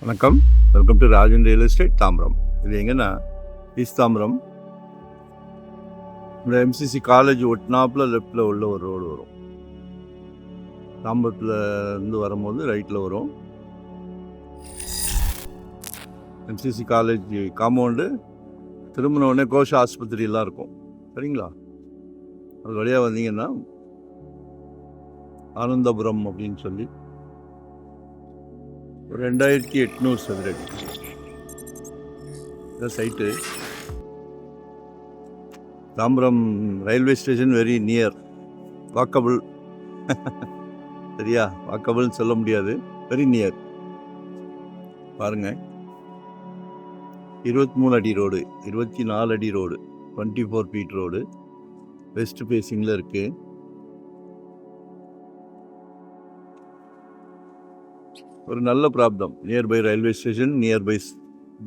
வணக்கம், welcome to Rajan real estate Tambaram. இது எங்கன்னா ஈஸ்ட் தாம்பரம். இந்த எம்சிசி காலேஜ் ஒட்டினாப்பில் லெஃப்டில் உள்ள ஒரு ரோடு வரும். தாம்பரத்தில் இருந்து வரும்போது ரைட்டில் வரும். எம்சிசி காலேஜ் காம்பவுண்டு திரும்பின உடனே கோஷ ஆஸ்பத்திரியெல்லாம் இருக்கும், சரிங்களா? அது வழியாக வந்தீங்கன்னா ஆனந்தபுரம் அப்படின்னு சொல்லி ஒரு 2800 சதுரடி site. Tambaram railway station very near, walkable. சரியா? வாக்கபிள்னு சொல்ல முடியாது, வெரி நியர். பாருங்க, 23 அடி ரோடு, 24 அடி ரோடு, 24 ஃபீட் ரோடு, வெஸ்ட் ஃபேஸிங்கில் இருக்குது. ஒரு நல்ல problem. Nearby railway station, nearby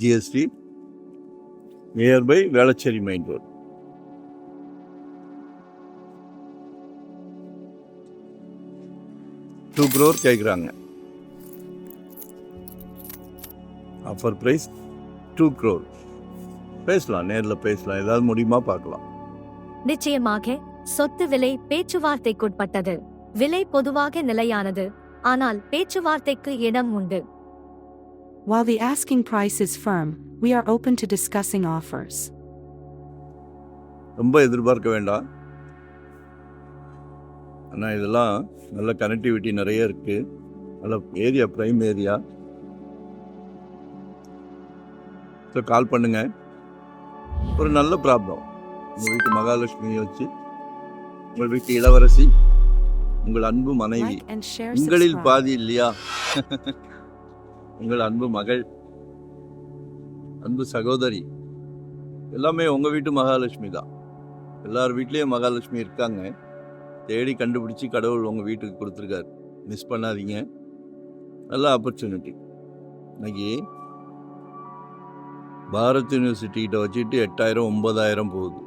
GST, nearby Velachery main road. $2 crore கேட்குறாங்க. Offer price 2 crore. பேசலாம், நேரில் பேசலாம், ஏதாவது முடியுமா பார்க்கலாம். நிச்சயமாக சொத்து விலை பேச்சுவார்த்தைக்குட்பட்டது. விலை பொதுவாக நிலையானது, ஆனால் பேச்சுவார்த்தைக்கு இடம் உண்டு. While the asking price is firm, we are open to discussing offers. ரொம்ப எதிர்பார்க்க வேண்டாம். ஆனால் இதெல்லாம் நல்ல கனெக்டிவிட்டி நிறைய இருக்குது. நல்ல ஏரியா, ப்ரைம் ஏரியா. ஸோ கால் பண்ணுங்க. ஒரு நல்ல ப்ராப்ளம். உங்கள் வீட்டு மகாலட்சுமியை வச்சு, உங்கள் வீட்டு இளவரசி, உங்கள் அன்பு மனைவி, உங்களில் பாதி இல்லையா? உங்கள் அன்பு மகள், அன்பு சகோதரி, எல்லாமே உங்கள் வீட்டு மகாலட்சுமி தான். எல்லார் வீட்லேயும் மகாலட்சுமி இருக்காங்க. தேடி கண்டுபிடிச்சி கடவுள் உங்கள் வீட்டுக்கு கொடுத்துருக்காரு. மிஸ் பண்ணாதீங்க, நல்ல ஆப்பர்ச்சுனிட்டி. இன்னைக்கு பாரத் யூனிவர்சிட்டிகிட்ட வச்சுட்டு 8000 9000 போகுது.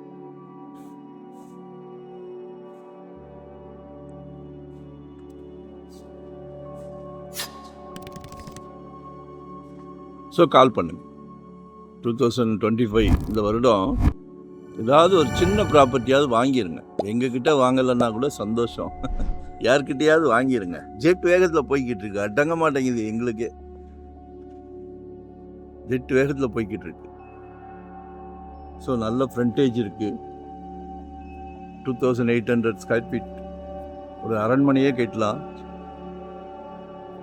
ஸோ கால் பண்ணுங்க. 2025 இந்த வருடம் ஏதாவது ஒரு சின்ன ப்ராப்பர்ட்டியாவது வாங்கிடுங்க. எங்ககிட்ட வாங்கலைன்னா கூட சந்தோஷம், யார்கிட்டையாவது வாங்கிடுங்க. ஜெட் வேகத்தில் போய்கிட்டு இருக்கு, அடங்க மாட்டேங்குது. எங்களுக்கே ஜெட் வேகத்தில் போய்கிட்டு இருக்கு. ஸோ நல்ல ஃப்ரண்டேஜ் இருக்குது. 2800 ஸ்கொயர் ஃபீட் ஒரு அரண்மனையே கட்டலாம்.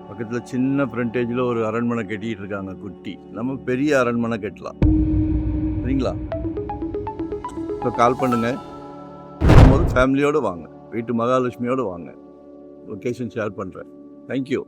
பக்கத்தில் சின்ன ஃப்ரண்டேஜில் ஒரு அரண்மனை கட்டிகிட்டு இருக்காங்க, குட்டி. நம்ம பெரிய அரண்மனை கட்டலாம், சரிங்களா? இப்போ கால் பண்ணுங்கள். போது ஃபேமிலியோடு வாங்க, வீட்டு மகாலட்சுமியோடு வாங்க. லொக்கேஷன் ஷேர் பண்ணுறேன். தேங்க்யூ.